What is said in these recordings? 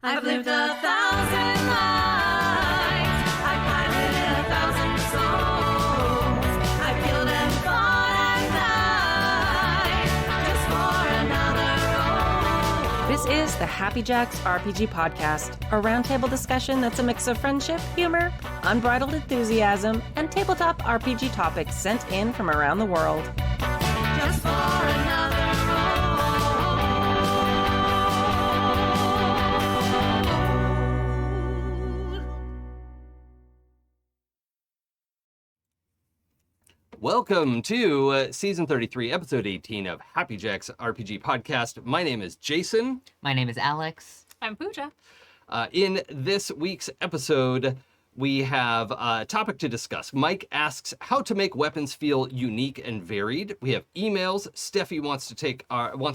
I've lived 1,000 lives. I've piloted 1,000 souls. I've killed and fought at night just for another role. This is the Happy Jacks RPG Podcast, a roundtable discussion that's a mix of friendship, humor, unbridled enthusiasm, and tabletop RPG topics sent in from around the world. Just for another role. Welcome to Season 33, Episode 18 of Happy Jacks RPG Podcast. My name is Jason. My name is Alex. I'm Pooja. In this week's episode, we have a topic to discuss. Mike asks how to make weapons feel unique and varied. We have emails. Steffi wants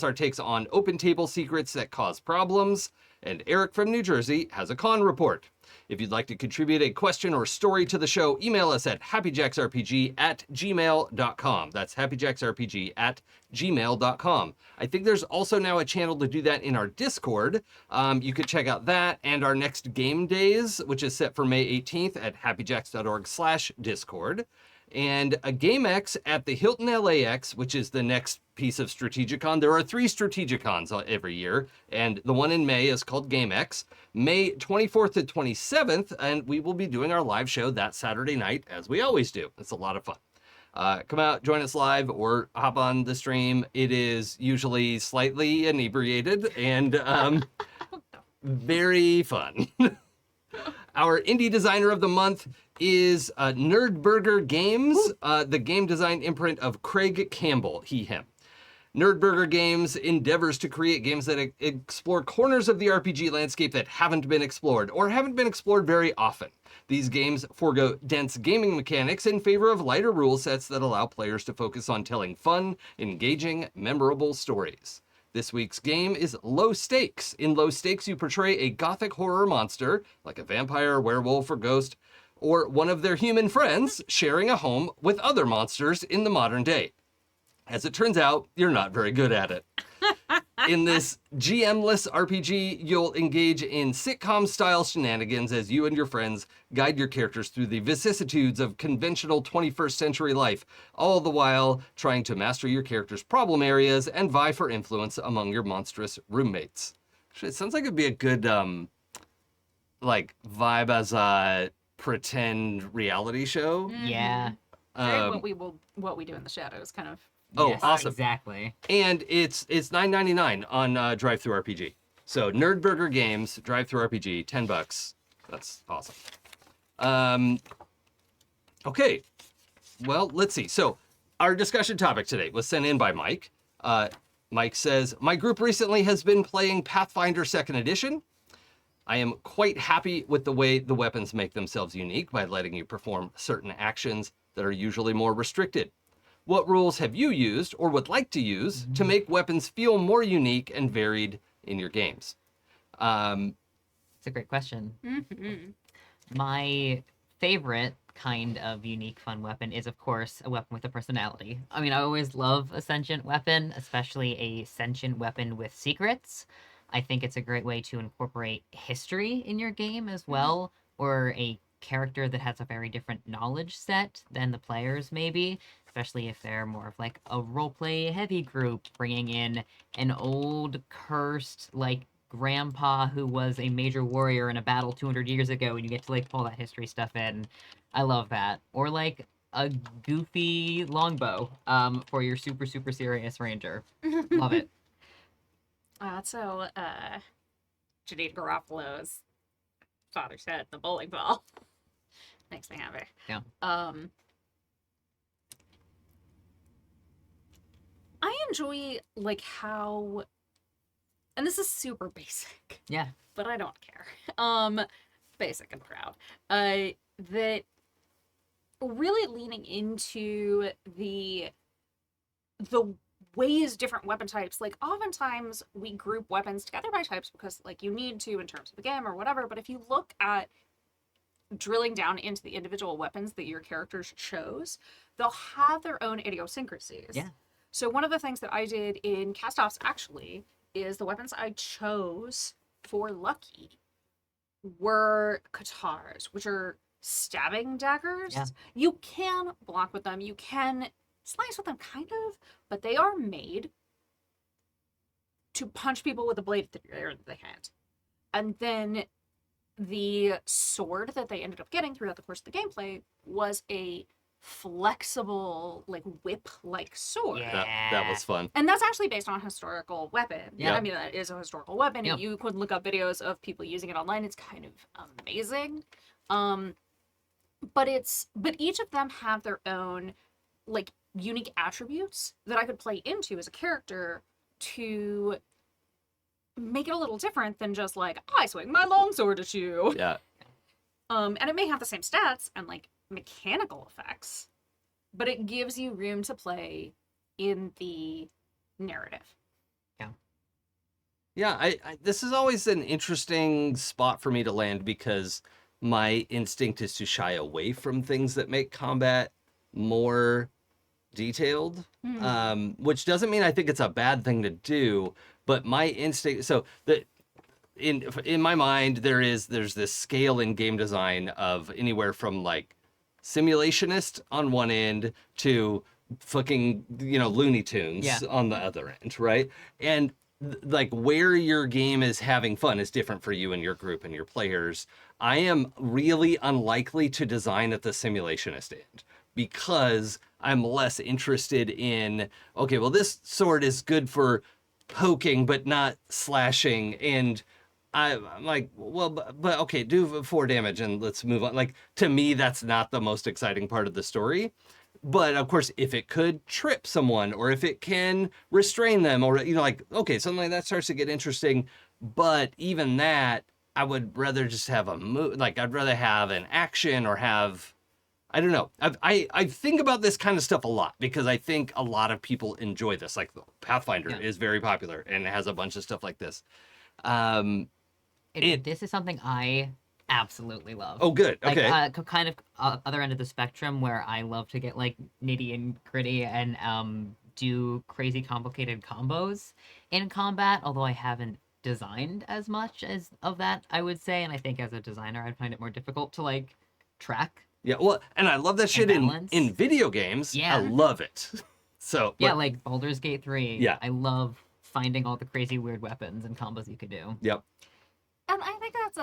our takes on open table secrets that cause problems. And Eric from New Jersey has a con report. If you'd like to contribute a question or story to the show, email us at happyjacksrpg@gmail.com. That's happyjacksrpg@gmail.com. I think there's also now a channel to do that in our Discord. You could check out that and our next game days, which is set for May 18th at happyjacks.org/Discord. And a GameX at the Hilton LAX, which is the next piece of Strategicon. There are 3 Strategicons every year, and the one in May is called GameX. May 24th to 27th, and we will be doing our live show that Saturday night, as we always do. It's a lot of fun. Come out, join us live, or hop on the stream. It is usually slightly inebriated and very fun. Our indie designer of the month is Nerdburger Games, the game design imprint of Craig Campbell, him. Nerdburger Games endeavors to create games that explore corners of the RPG landscape that haven't been explored or haven't been explored very often. These games forego dense gaming mechanics in favor of lighter rule sets that allow players to focus on telling fun, engaging, memorable stories. This week's game is Low Stakes. In Low Stakes, you portray a gothic horror monster, like a vampire, werewolf, or ghost, or one of their human friends sharing a home with other monsters in the modern day. As it turns out, you're not very good at it. In this GM-less RPG, you'll engage in sitcom-style shenanigans as you and your friends guide your characters through the vicissitudes of conventional 21st century life, all the while trying to master your character's problem areas and vie for influence among your monstrous roommates. It sounds like it'd be a good, vibe as a pretend reality show. Yeah. Very what we do in the shadows, kind of. Oh, Yes, awesome. Exactly. And it's $9.99 on DriveThruRPG. So Nerdburger Games, DriveThruRPG, $10. That's awesome. Okay. Well, let's see. So our discussion topic today was sent in by Mike. Mike says, my group recently has been playing Pathfinder 2nd Edition. I am quite happy with the way the weapons make themselves unique by letting you perform certain actions that are usually more restricted. What rules have you used or would like to use to make weapons feel more unique and varied in your games? It's a great question. Mm-hmm. My favorite kind of unique, fun weapon is, of course, a weapon with a personality. I mean, I always love a sentient weapon, especially a sentient weapon with secrets. I think it's a great way to incorporate history in your game as well, or a character that has a very different knowledge set than the players, maybe, especially if they're more of like a roleplay heavy group, bringing in an old cursed grandpa who was a major warrior in a battle 200 years ago, and you get to pull that history stuff in. I love that. Or a goofy longbow for your super serious ranger. Love it. So, Janine Garofalo's father's head, the bowling ball, makes me happy. Yeah. I enjoy how, and this is super basic. Yeah. But I don't care. Basic and proud. That really leaning into the ways different weapon types, oftentimes we group weapons together by types because you need to in terms of the game or whatever, but if you look at drilling down into the individual weapons that your characters chose, they'll have their own idiosyncrasies. Yeah. So one of the things that I did in Cast-Offs actually is the weapons I chose for lucky were katars, which are stabbing daggers. Yeah. You can block with them, you can slice with them, kind of, but they are made to punch people with a blade at the hand. And then the sword that they ended up getting throughout the course of the gameplay was a flexible, like whip-like sword. That was fun. And that's actually based on a historical weapon. Yeah. I mean, that is a historical weapon. Yep. You could look up videos of people using it online. It's kind of amazing. But each of them have their own like unique attributes that I could play into as a character to make it a little different than just like, I swing my longsword at you. Yeah. And it may have the same stats and like mechanical effects, but it gives you room to play in the narrative. Yeah, I this is always an interesting spot for me to land because my instinct is to shy away from things that make combat more detailed, which doesn't mean I think it's a bad thing to do, but my instinct, so the in my mind there's this scale in game design of anywhere from like simulationist on one end to fucking Looney Tunes Yeah. on the other end, right? And like where your game is having fun is different for you and your group and your players. I am really unlikely to design at the simulationist end because I'm less interested in, okay, well, this sword is good for poking but not slashing, and I'm like, well, but okay, do 4 damage and let's move on. Like, to me, that's not the most exciting part of the story. But of course, if it could trip someone or if it can restrain them or, like, okay, something like that starts to get interesting. But even that, I would rather just have a move. Like, I'd rather have an action or have, I don't know. I think about this kind of stuff a lot because I think a lot of people enjoy this. Like, Pathfinder is very popular and it has a bunch of stuff like this. This is something I absolutely love. Oh, good. Okay. Like, kind of other end of the spectrum where I love to get like nitty and gritty and do crazy complicated combos in combat, although I haven't designed as much as of that, I would say, and I think as a designer I'd find it more difficult to like track. Yeah, well, and I love that shit in balance. video games. Yeah. I love it. So Yeah, like Baldur's Gate 3. Yeah. I love finding all the crazy weird weapons and combos you could do. Yep. And I think that's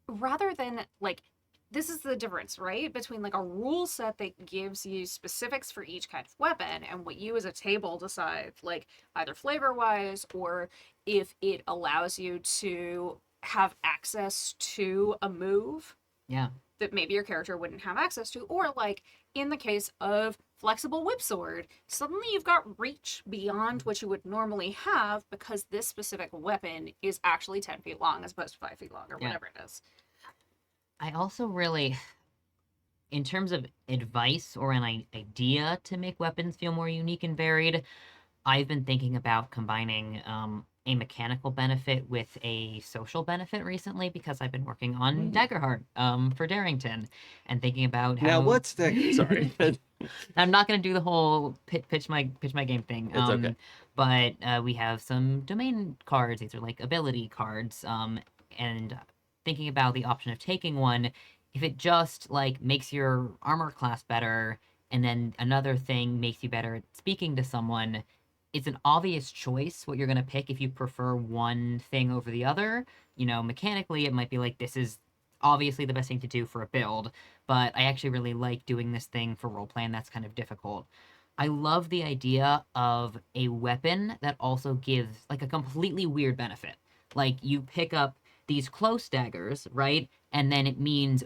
rather than like, this is the difference, right? Between like a rule set that gives you specifics for each kind of weapon and what you as a table decide, like either flavor wise or if it allows you to have access to a move Yeah. that maybe your character wouldn't have access to, or like in the case of flexible whip sword, suddenly you've got reach beyond what you would normally have because this specific weapon is actually 10 feet long as opposed to 5 feet long or Yeah. whatever it is. I also really, in terms of advice or an idea to make weapons feel more unique and varied, I've been thinking about combining a mechanical benefit with a social benefit recently because I've been working on Daggerheart for Darrington and thinking about how... Now, what's that? Sorry. I'm not going to do the whole pitch my game thing. It's okay. But we have some domain cards. These are like ability cards. And thinking about the option of taking one, if it just like makes your armor class better, and then another thing makes you better at speaking to someone, it's an obvious choice what you're going to pick if you prefer one thing over the other. Mechanically, it might be like, this is obviously the best thing to do for a build, but I actually really like doing this thing for roleplay, and that's kind of difficult. I love the idea of a weapon that also gives like a completely weird benefit. Like, you pick up these close daggers, right? And then it means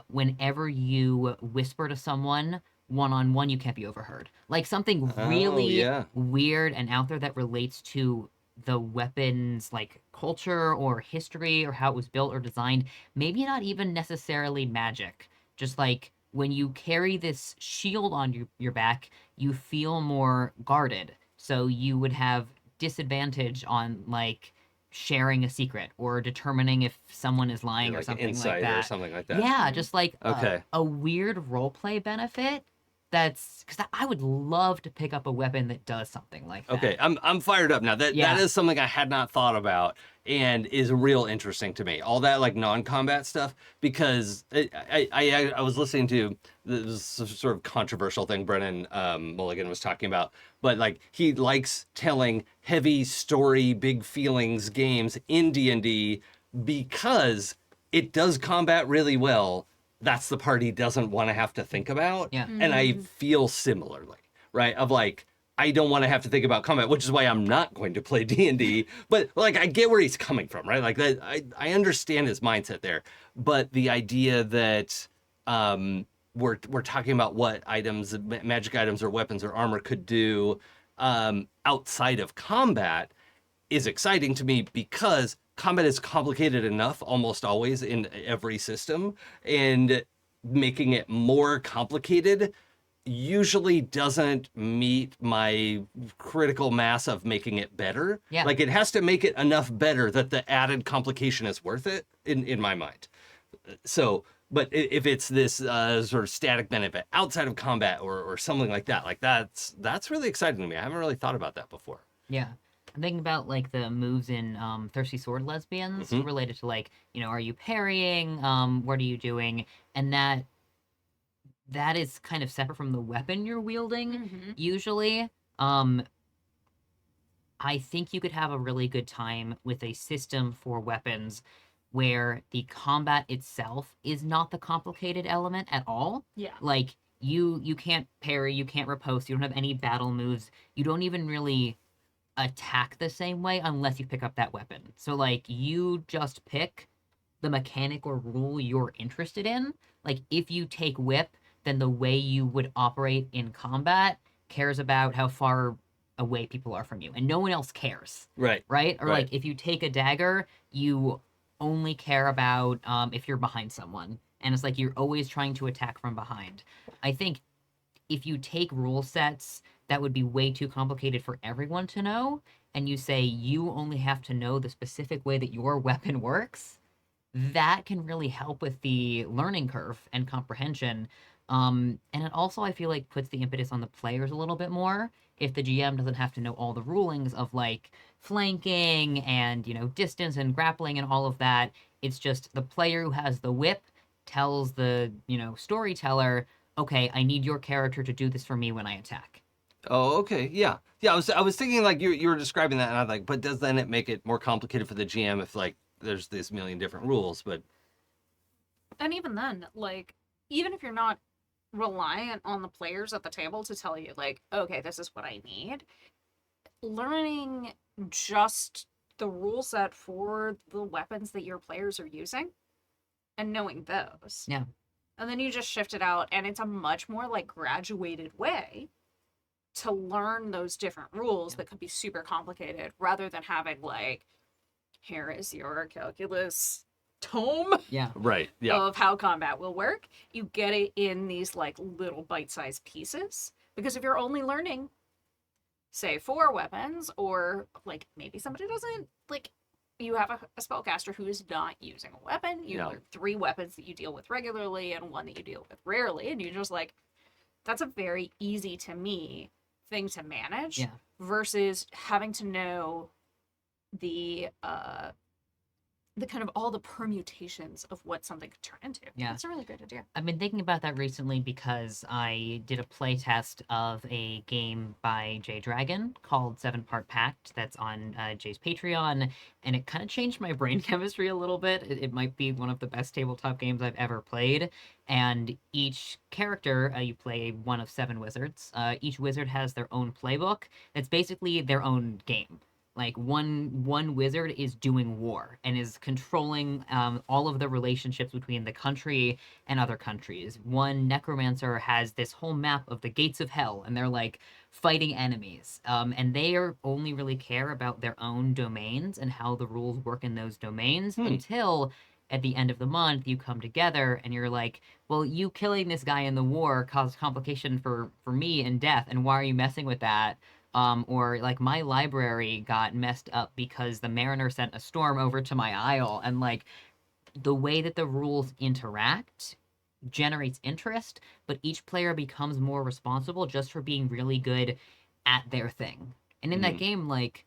whenever you whisper to someone one-on-one, you can't be overheard. Like something really weird and out there that relates to the weapon's like culture or history or how it was built or designed. Maybe not even necessarily magic. Just like when you carry this shield on your back, you feel more guarded. So you would have disadvantage on like sharing a secret or determining if someone is lying or Like something insight like that. or something like that. Yeah, just like Okay. a weird roleplay benefit that's because I would love to pick up a weapon that does something like that. Okay, I'm fired up now. That Yeah. is something I had not thought about and is real interesting to me. All that like non-combat stuff, because I was listening to this sort of controversial thing Brennan Mulligan was talking about, but like he likes telling heavy story, big feelings games in D&D because it does combat really well. That's the part he doesn't want to have to think about. Yeah. And I feel similarly, right? Of like, I don't want to have to think about combat, which is why I'm not going to play D&D. But like, I get where he's coming from, right? Like that, I understand his mindset there. But the idea that we're talking about what items, magic items or weapons or armor could do outside of combat is exciting to me because combat is complicated enough almost always in every system, and making it more complicated usually doesn't meet my critical mass of making it better. Yeah. Like it has to make it enough better that the added complication is worth it in my mind. So, but if it's this sort of static benefit outside of combat or something like that, like that's really exciting to me. I haven't really thought about that before. Yeah. I'm thinking about like the moves in Thirsty Sword Lesbians related to like, are you parrying? What are you doing? And that is kind of separate from the weapon you're wielding, usually. I think you could have a really good time with a system for weapons where the combat itself is not the complicated element at all. Yeah. Like, you can't parry, you can't riposte, you don't have any battle moves, you don't even really attack the same way unless you pick up that weapon. So, like, you just pick the mechanic or rule you're interested in. Like, if you take whip, then the way you would operate in combat cares about how far away people are from you, and no one else cares. Right. Right? Or Right. like, if you take a dagger, you only care about if you're behind someone. And it's like you're always trying to attack from behind. I think if you take rule sets that would be way too complicated for everyone to know, and you say you only have to know the specific way that your weapon works, that can really help with the learning curve and comprehension. And it also, I feel like, puts the impetus on the players a little bit more if the GM doesn't have to know all the rulings of like flanking and, distance and grappling and all of that. It's just the player who has the whip tells the, storyteller, okay, I need your character to do this for me when I attack. Oh, okay. Yeah. Yeah, I was thinking like you were describing that, and I was like, but does then it make it more complicated for the GM if like there's this million different rules? But And even then, like, even if you're not reliant on the players at the table to tell you, like, okay, this is what I need, learning just the rule set for the weapons that your players are using and knowing those. Yeah. And then you just shift it out, and it's a much more like graduated way to learn those different rules that could be super complicated rather than having like, here is your calculus tome Yeah. right. Yeah. of how combat will work. You get it in these like little bite-sized pieces, because if you're only learning, say, 4 weapons, or like maybe somebody doesn't, like, you have a spellcaster who is not using a weapon, you Yeah. learn 3 weapons that you deal with regularly and 1 that you deal with rarely, and you're just like, that's a very easy to me thing to manage. Yeah. Versus having to know the kind of all the permutations of what something could turn into. Yeah. It's a really great idea. I've been thinking about that recently because I did a play test of a game by Jay Dragon called 7-Part Pact that's on Jay's Patreon, and it kind of changed my brain chemistry a little bit. It might be one of the best tabletop games I've ever played, and each character, you play one of 7 wizards. Each wizard has their own playbook. It's basically their own game. Like, one wizard is doing war and is controlling all of the relationships between the country and other countries. One necromancer has this whole map of the gates of hell, and they're like fighting enemies. And they only really care about their own domains and how the rules work in those domains until at the end of the month you come together and you're like, well, you killing this guy in the war caused complication for me and death, and why are you messing with that? Or like, my library got messed up because the mariner sent a storm over to my isle, and like the way that the rules interact generates interest, but each player becomes more responsible just for being really good at their thing. And in that game, like,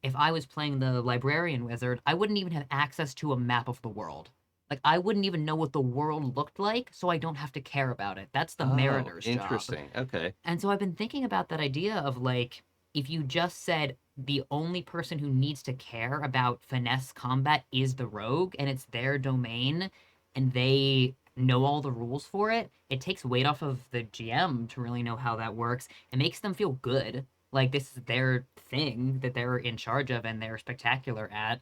if I was playing the librarian wizard, I wouldn't even have access to a map of the world. Like, I wouldn't even know what the world looked like, so I don't have to care about it. That's the mariner's job. Interesting. Okay. And so I've been thinking about that idea of, like, if you just said the only person who needs to care about finesse combat is the rogue, and it's their domain, and they know all the rules for it, it takes weight off of the GM to really know how that works. It makes them feel good. Like, this is their thing that they're in charge of and they're spectacular at.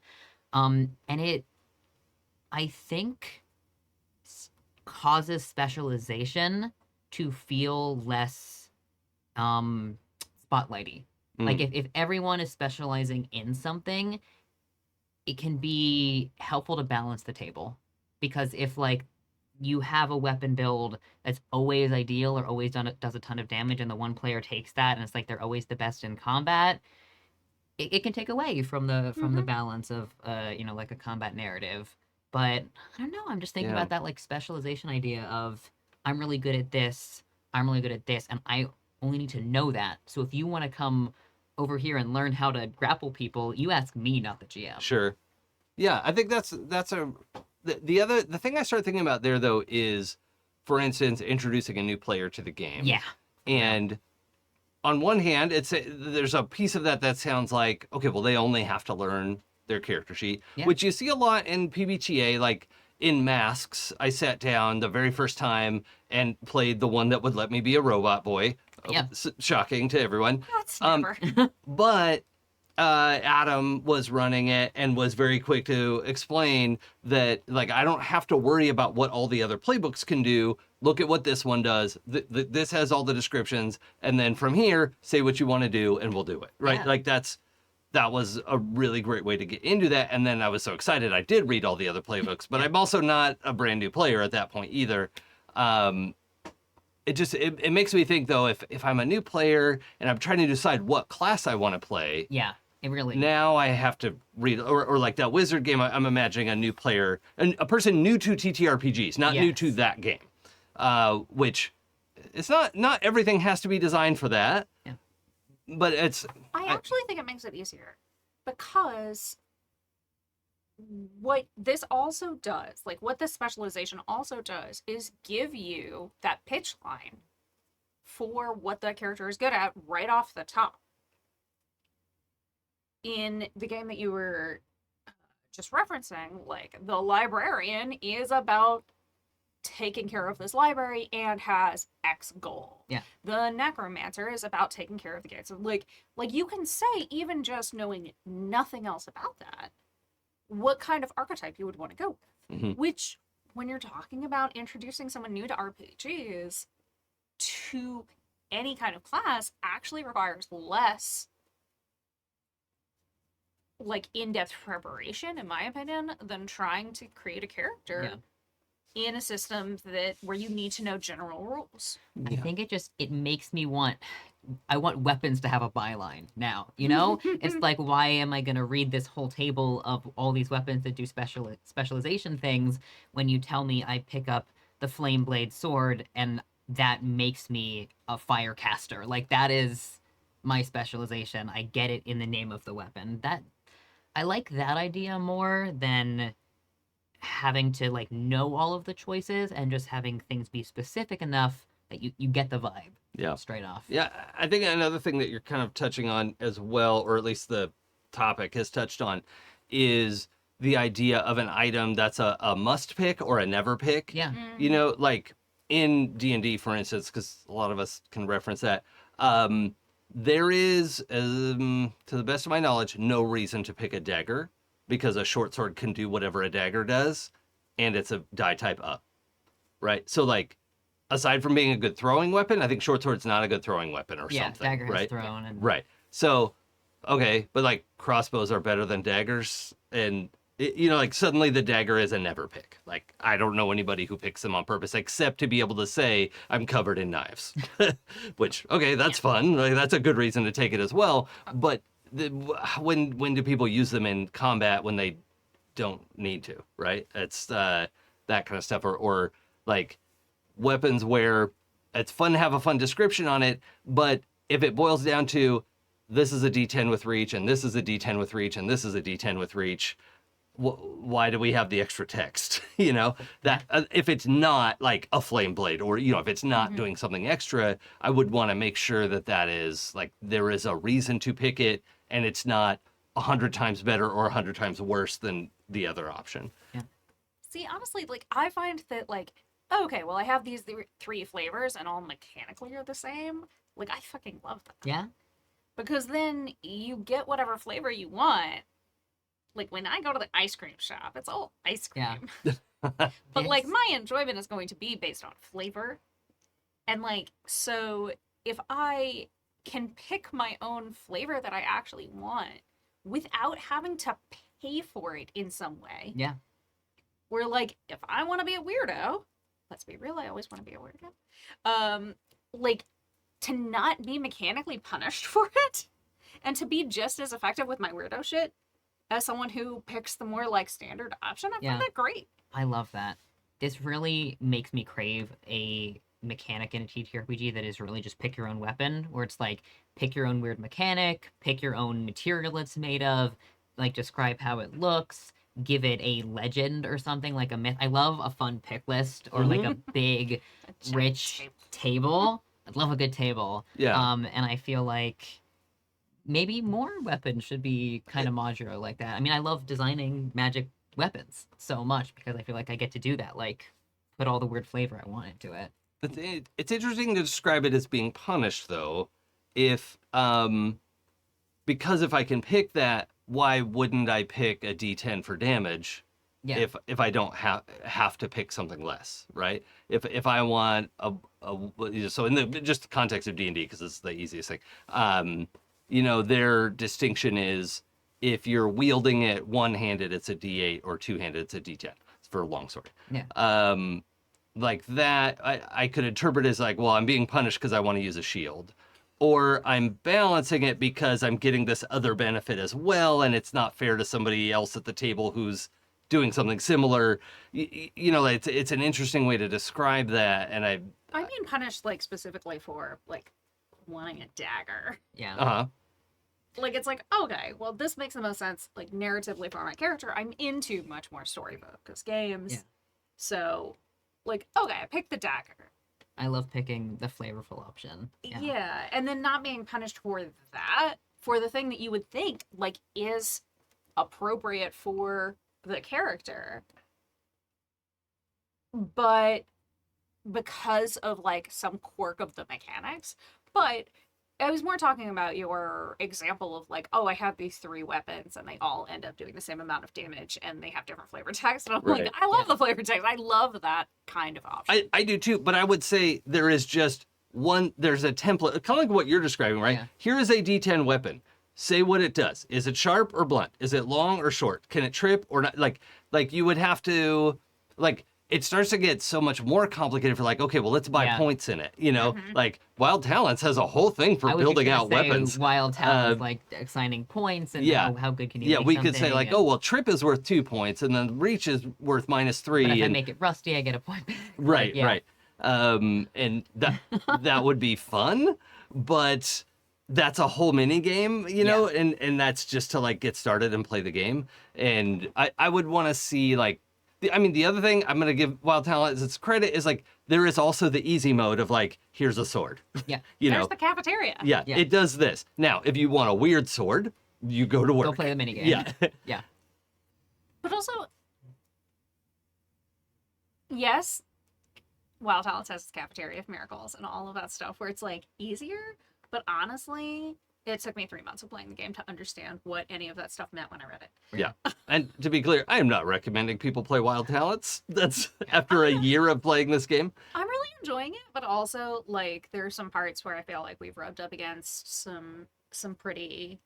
And it, I think, causes specialization to feel less spotlighty. Like, if everyone is specializing in something, it can be helpful to balance the table. Because if, like, you have a weapon build that's always ideal or always does a ton of damage, and the one player takes that and it's like they're always the best in combat, it can take away from the balance of like a combat narrative. But I don't know, I'm just thinking about that, like, specialization idea of, I'm really good at this, I'm really good at this, and I only need to know that. So if you want to come over here and learn how to grapple people, you ask me, not the GM. Sure. Yeah, I think that's the thing I started thinking about there, though, is, for instance, introducing a new player to the game. Yeah. And on one hand, there's a piece of that sounds like, okay, well, they only have to learn their character sheet, which you see a lot in PBTA. Like, in Masks, I sat down the very first time and played the one that would let me be a robot boy. Yeah. Shocking to everyone. That's never. But Adam was running it and was very quick to explain that, like, I don't have to worry about what all the other playbooks can do. Look at what this one does. This has all the descriptions. And then from here, say what you want to do and we'll do it. Right? Yeah. Like, that was a really great way to get into that. And then I was so excited I did read all the other playbooks, but I'm also not a brand new player at that point either. It makes me think, though, if I'm a new player and I'm trying to decide what class I want to play. Yeah, it really. Now I have to read, or like that wizard game, I'm imagining a new player, and a person new to TTRPGs, not new to that game. Which, it's not everything has to be designed for that. Yeah. But I actually think it makes it easier, because what this also does, like what this specialization also does, is give you that pitch line for what the character is good at right off the top. In the game that you were just referencing, like, the librarian is about taking care of this library and has X goal. Yeah. The necromancer is about taking care of the gates. Like you can say, even just knowing nothing else about that, what kind of archetype you would want to go with. Mm-hmm. Which, when you're talking about introducing someone new to RPGs to any kind of class, actually requires less, like, in-depth preparation, in my opinion, than trying to create a character in a system where you need to know general rules. I think it makes me I want weapons to have a byline now, you know? It's like, why am I going to read this whole table of all these weapons that do specialization things when you tell me I pick up the flame blade sword and that makes me a fire caster? Like, that is my specialization. I get it in the name of the weapon. I like that idea more than having to, like, know all of the choices and just having things be specific enough that you get the vibe straight off. Yeah, I think another thing that you're kind of touching on as well, or at least the topic has touched on, is the idea of an item that's a must pick or a never pick. Yeah. You know, like in D&D, for instance, because a lot of us can reference that, there is, to the best of my knowledge, no reason to pick a dagger, because a short sword can do whatever a dagger does, and it's a die type up, right? So, like, aside from being a good throwing weapon, I think short sword's not a good throwing weapon or something, dagger right? has thrown. And... Right. So, okay, but, like, crossbows are better than daggers, and, like, suddenly the dagger is a never pick. Like, I don't know anybody who picks them on purpose, except to be able to say, I'm covered in knives. Which, okay, that's fun. Like, that's a good reason to take it as well, but when do people use them in combat when they don't need to, right? It's that kind of stuff. Or like, weapons where it's fun to have a fun description on it, but if it boils down to this is a D10 with reach, and this is a D10 with reach, and this is a D10 with reach, why do we have the extra text? You know, that if it's not like a flame blade, or, you know, if it's not doing something extra, I would want to make sure that that is like, there is a reason to pick it, and it's not 100 times better or 100 times worse than the other option. See, honestly, like, I find that, like, okay, well, I have these three flavors and all mechanically are the same. Like, I fucking love that. Yeah. Because then you get whatever flavor you want. Like, when I go to the ice cream shop, it's all ice cream. Yeah. But, like, my enjoyment is going to be based on flavor. And, like, so if I can pick my own flavor that I actually want without having to pay for it in some way. Yeah. Where, like, if I want to be a weirdo, let's be real, I always want to be a weirdo. Like, to not be mechanically punished for it, and to be just as effective with my weirdo shit as someone who picks the more, like, standard option, I find that great. I love that. This really makes me crave a mechanic in a TTRPG that is really just pick your own weapon, where it's like, pick your own weird mechanic, pick your own material it's made of, like, describe how it looks, give it a legend or something, like a myth. I love a fun pick list, or like a big, rich table. I'd love a good table. Yeah. And I feel like maybe more weapons should be kind of modular like that. I mean, I love designing magic weapons so much because I feel like I get to do that, like, put all the weird flavor I want into it. It's interesting to describe it as being punished, though, if because if I can pick that, why wouldn't I pick a D10 for damage? Yeah. If I don't have to pick something less, right? If I want so in the just the context of D&D, because it's the easiest thing, you know, their distinction is if you're wielding it one-handed, it's a D8, or two-handed, it's a D10. It's for a longsword. Yeah. Like that, I could interpret as like, well, I'm being punished because I want to use a shield. Or I'm balancing it because I'm getting this other benefit as well, and it's not fair to somebody else at the table who's doing something similar. You know, it's an interesting way to describe that, and I'm being punished, like, specifically for, like, wanting a dagger. Yeah. Like, it's like, okay, well, this makes the most sense, like, narratively for my character. I'm into much more story-focused games. Yeah. So, like, okay, I picked the dagger. I love picking the flavorful option. Yeah, and then not being punished for that, for the thing that you would think, like, is appropriate for the character. But because of, like, some quirk of the mechanics. But I was more talking about your example of, like, oh, I have these three weapons and they all end up doing the same amount of damage and they have different flavor text. And I'm Right. like, I love the flavor text. I love that kind of option. I do too, but I would say there is just there's a template, kind of like what you're describing, right? Yeah. Here is a D10 weapon. Say what it does. Is it sharp or blunt? Is it long or short? Can it trip or not? Like you would have to, like, it starts to get so much more complicated for, like, okay, well, let's buy points in it. You know, like Wild Talents has a whole thing for building out weapons. Wild Talents, like assigning points and how good can you Yeah, make we could say, something, like, and- oh, well, trip is worth 2 points and then reach is worth -3. But if I and make it rusty, I get a point. Right, Yeah. right. And that would be fun, but that's a whole mini game, you know, and that's just to, like, get started and play the game. And I would want to see, like, the other thing I'm going to give Wild Talents its credit is, like, there is also the easy mode of, like, here's a sword. Yeah. You There's know, the cafeteria. yeah, it does this. Now, if you want a weird sword, you go to work. Go play the minigame. Yeah. Yeah. But also, yes, Wild Talents has its Cafeteria of Miracles and all of that stuff where it's, like, easier, but honestly, it took me 3 months of playing the game to understand what any of that stuff meant when I read it. Yeah. And to be clear, I am not recommending people play Wild Talents. That's after a year of playing this game. I'm really enjoying it, but also, like, there are some parts where I feel like we've rubbed up against some pretty...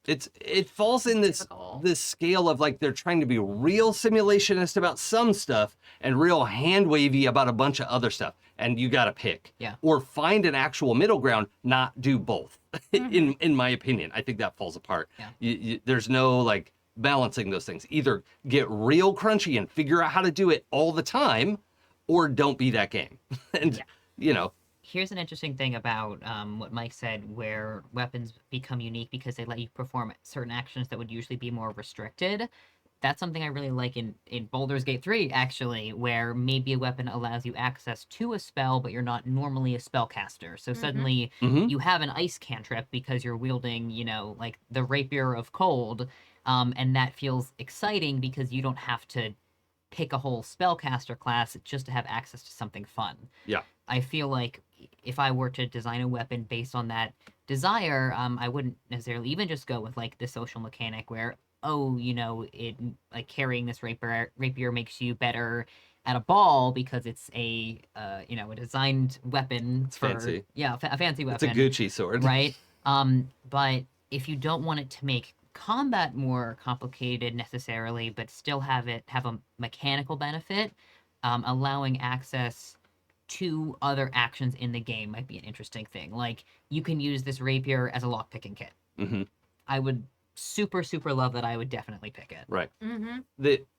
It falls in difficult. this scale of, like, they're trying to be real simulationist about some stuff and real hand wavy about a bunch of other stuff, and you got to pick. Yeah. Or find an actual middle ground, not do both. In my opinion, I think that falls apart. Yeah. There's no, like, balancing those things. Either get real crunchy and figure out how to do it all the time, or don't be that game. And, Yeah. you know, Here's an interesting thing about what Mike said, where weapons become unique because they let you perform certain actions that would usually be more restricted. That's something I really like in Baldur's Gate 3, actually, where maybe a weapon allows you access to a spell, but you're not normally a spellcaster. So suddenly mhm. you have an ice cantrip because you're wielding, like the Rapier of Cold, and that feels exciting because you don't have to pick a whole spellcaster class just to have access to something fun. Yeah. I feel like if I were to design a weapon based on that desire, I wouldn't necessarily even just go with like the social mechanic where, oh, it like carrying this rapier makes you better at a ball because it's a designed weapon. It's fancy. Yeah, a fancy It's a weapon. Gucci sword. Right. But if you don't want it to make combat more complicated necessarily, but still have a mechanical benefit, allowing access to other actions in the game might be an interesting thing. Like, you can use this rapier as a lockpicking kit. Mm-hmm. I would super, super love that. I would definitely pick it. Right. Mm-hmm.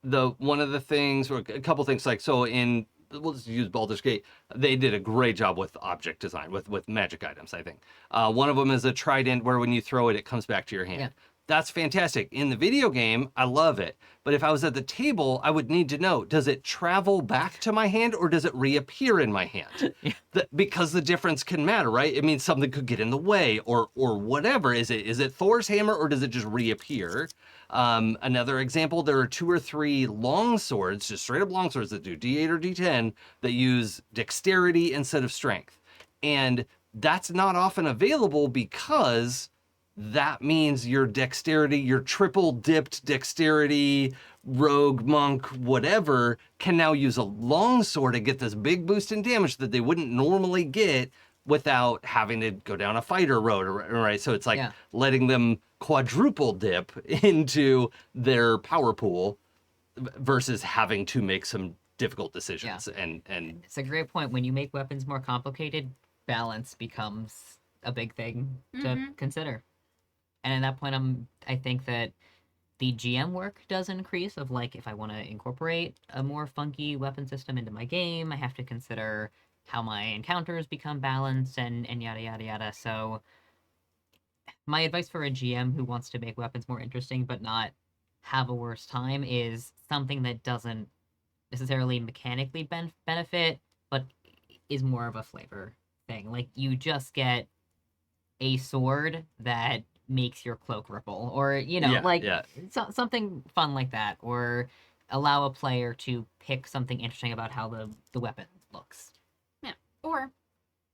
The one of the things, or a couple things, like, so in, we'll just use Baldur's Gate, they did a great job with object design, with magic items, I think. One of them is a trident where when you throw it, it comes back to your hand. Yeah. That's fantastic. In the video game, I love it. But if I was at the table, I would need to know, does it travel back to my hand or does it reappear in my hand? Yeah. Because the difference can matter, right? It means something could get in the way or whatever. Is it Thor's hammer or does it just reappear? Another example, there are 2 or 3 long swords, just straight up long swords that do D8 or D10 that use dexterity instead of strength. And that's not often available because that means your dexterity, your triple dipped dexterity, rogue, monk, whatever, can now use a longsword to get this big boost in damage that they wouldn't normally get without having to go down a fighter road, right? So it's like letting them quadruple dip into their power pool versus having to make some difficult decisions. And It's a great point. When you make weapons more complicated, balance becomes a big thing to consider. And at that point, I think that the GM work does increase of like, if I want to incorporate a more funky weapon system into my game, I have to consider how my encounters become balanced and yada, yada, yada. So my advice for a GM who wants to make weapons more interesting but not have a worse time is something that doesn't necessarily mechanically benefit, but is more of a flavor thing. Like, you just get a sword that makes your cloak ripple, or something fun like that, or allow a player to pick something interesting about how the weapon looks. Yeah. Or,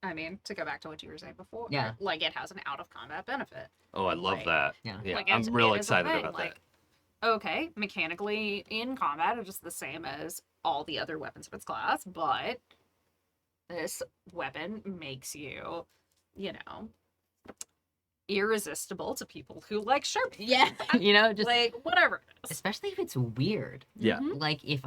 I mean, to go back to what you were saying before, Yeah. like, it has an out of combat benefit. oh, I love Like, that. Yeah. Yeah, Like, I'm it real is a excited thing, about that. like, okay, mechanically in combat, it's just the same as all the other weapons of its class, but this weapon makes you, irresistible to people who like sharp. Yeah. Just Like, whatever it is. especially if it's weird. Yeah. Like, if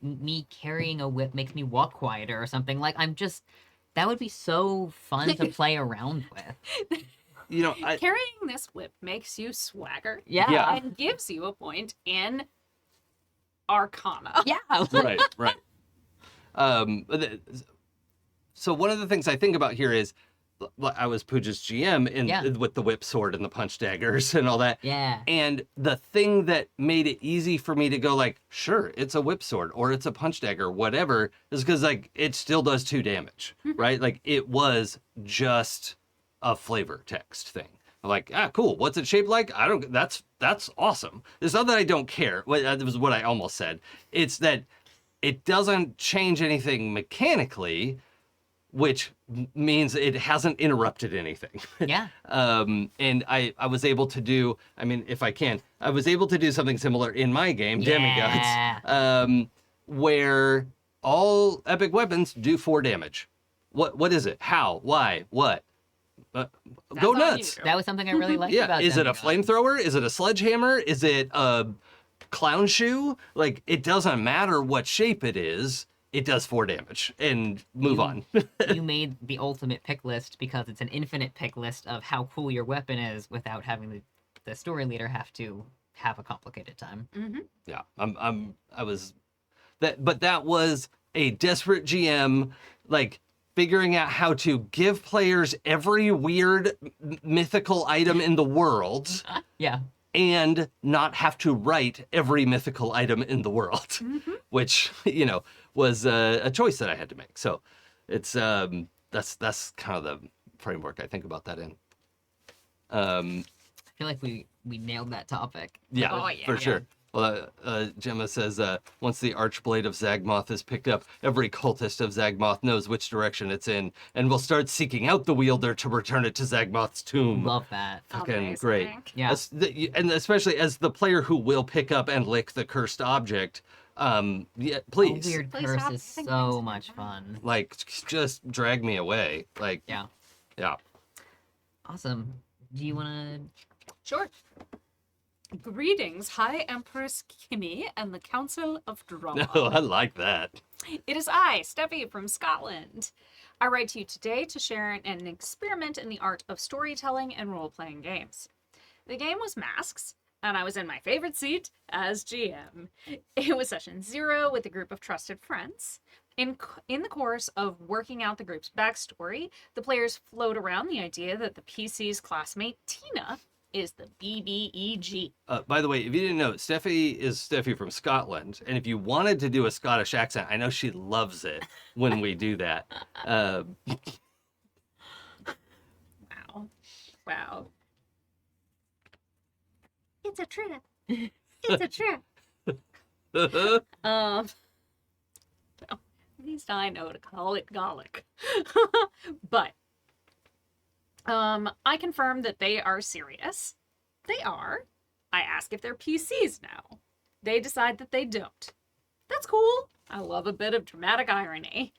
me carrying a whip makes me walk quieter or something, like, that would be so fun to play around with. Carrying this whip makes you swagger. Yeah. And gives you a point in Arcana. Yeah. right. So one of the things I think about here is, I was Pooja's GM with the whip sword and the punch daggers and all that. Yeah. And the thing that made it easy for me to go like, sure, it's a whip sword or it's a punch dagger, whatever, is because like it still does 2 damage, right? Like, it was just a flavor text thing. I'm like, cool. What's it shaped like? That's awesome. It's not that I don't care. That was what I almost said. It's that it doesn't change anything mechanically, which means it hasn't interrupted anything. Yeah. And I was able to do, I mean, if I can, I was able to do something similar in my game, Demigods, where all epic weapons do 4 damage. What is it? How? Why? What? Go on nuts. you. That was something I really liked about Is it a Demigods. flamethrower? Is it a sledgehammer? Is it a clown shoe? Like, it doesn't matter what shape it is. It does 4 damage and move on. You made the ultimate pick list because it's an infinite pick list of how cool your weapon is without having the story leader have to have a complicated time. Mm-hmm. Yeah, I was that, but that was a desperate GM, like figuring out how to give players every weird mythical item in the world Yeah. and not have to write every mythical item in the world, which, was a choice that I had to make. So it's that's kind of the framework I think about that in. I feel like we nailed that topic. Yeah, Oh, yeah. for sure. Well, Gemma says, once the Archblade of Zagmoth is picked up, every cultist of Zagmoth knows which direction it's in, and will start seeking out the wielder to return it to Zagmoth's tomb. Love that. Fucking Amazing. great. Yeah. And especially as the player who will pick up and lick the cursed object, A please, weird Please curse stop is thinking so it's much bad. fun. like, just drag me away. Like, Yeah. yeah. Awesome. Do you want to? Sure. Greetings, High Empress Kimmy and the Council of Drama. No, I like that. It is I, Steffi from Scotland. I write to you today to share an experiment in the art of storytelling and role-playing games. The game was Masks, and I was in my favorite seat as GM. It was session 0 with a group of trusted friends. In the course of working out the group's backstory, the players float around the idea that the PC's classmate, Tina, is the BBEG. By the way, if you didn't know, Steffi is Steffi from Scotland, and if you wanted to do a Scottish accent, I know she loves it when we do that. Wow. Wow. It's a trip. It's a trip. At least I know to call it Gallic. But I confirm that they are serious. They are. I ask if they're PCs now. They decide that they don't. That's cool. I love a bit of dramatic irony.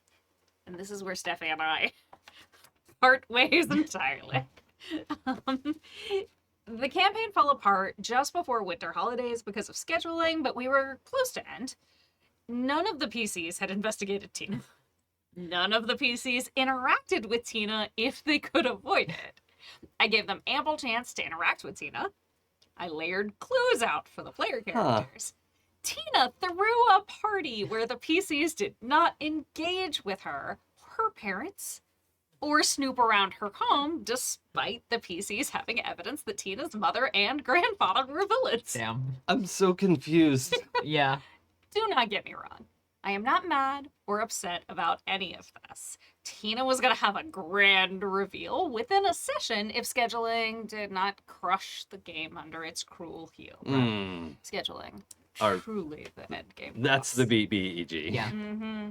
And this is where Steffi and I part ways entirely. The campaign fell apart just before winter holidays because of scheduling, but we were close to end. None of the PCs had investigated Tina. None of the PCs interacted with Tina if they could avoid it. I gave them ample chance to interact with Tina. I layered clues out for the player characters. Tina threw a party where the PCs did not engage with her parents, or snoop around her home, despite the PCs having evidence that Tina's mother and grandfather were villains. Damn. I'm so confused. Yeah. Do not get me wrong. I am not mad or upset about any of this. Tina was going to have a grand reveal within a session if scheduling did not crush the game under its cruel heel. Scheduling. Our- Truly the end game. That's the BBEG. Yeah. Mm-hmm.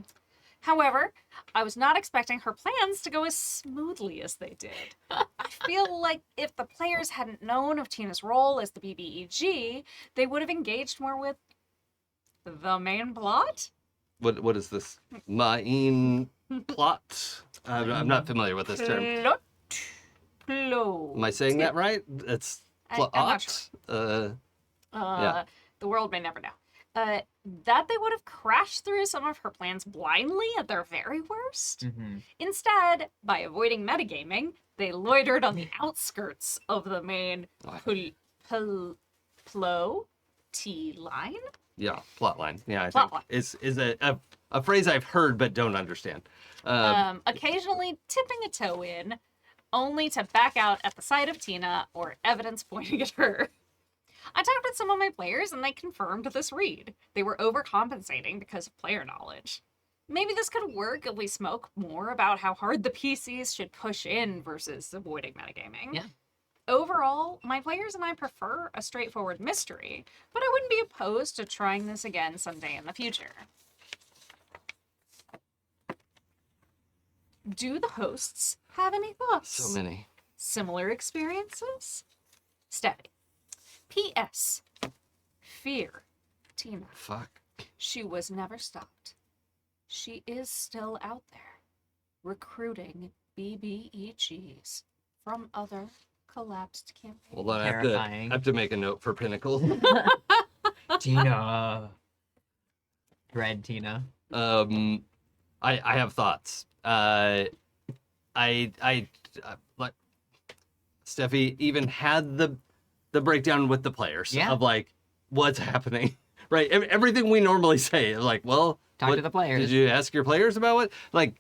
However, I was not expecting her plans to go as smoothly as they did. I feel like if the players hadn't known of Tina's role as the BBEG, they would have engaged more with the main plot? What is this? Main plot? I'm not familiar with this term. Plot. Plot. Am I saying that right? It's plot. I'm not sure. Yeah. The world may never know. That they would have crashed through some of her plans blindly at their very worst. Mm-hmm. Instead, by avoiding metagaming, they loitered on the outskirts of the main line. Yeah, plot line. Yeah, I Plot think line. is a phrase I've heard but don't understand. Occasionally tipping a toe in, only to back out at the sight of Tina or evidence pointing at her. I talked with some of my players and they confirmed this read. They were overcompensating because of player knowledge. Maybe this could work if we smoke more about how hard the PCs should push in versus avoiding metagaming. Yeah. Overall, my players and I prefer a straightforward mystery, but I wouldn't be opposed to trying this again someday in the future. Do the hosts have any thoughts? So many. Similar experiences? Steffi. P.S. Fear. Tina. Fuck. She was never stopped. She is still out there, recruiting BBEGs from other collapsed campaigns. Hold on, I Terrifying. have to make a note for Pinnacle. Tina. Dread Tina. I have thoughts. Like Steffi even had the breakdown with the players Yeah. of like what's happening, right? Everything we normally say, like, well, Talk to the players. Did you ask your players about what? Like,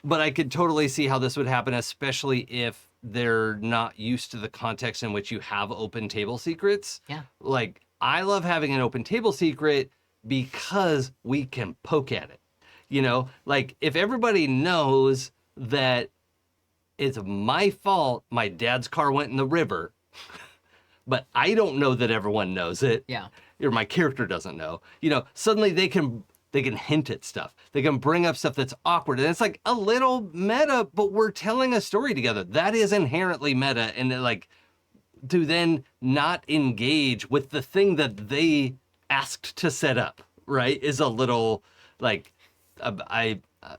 but I could totally see how this would happen, especially if they're not used to the context in which you have open table secrets. Yeah. Like, I love having an open table secret because we can poke at it. You know, like if everybody knows that it's my fault my dad's car went in the river, but I don't know that everyone knows it. Yeah. Or my character doesn't know. You know, suddenly they can hint at stuff. They can bring up stuff that's awkward. And it's like a little meta, but we're telling a story together. That is inherently meta. And like to then not engage with the thing that they asked to set up, right? Is a little like,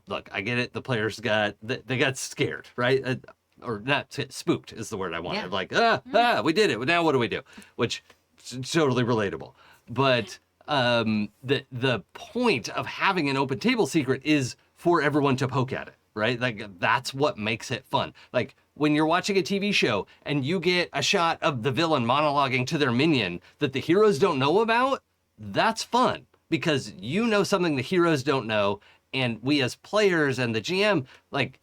look, I get it. The players they got scared, right? Or not spooked is the word I wanted. Yeah. Like, we did it. Now what do we do? Which is totally relatable. But the point of having an open table secret is for everyone to poke at it, right? Like that's what makes it fun. Like when you're watching a TV show and you get a shot of the villain monologuing to their minion that the heroes don't know about, that's fun because you know something the heroes don't know. And we as players and the GM, like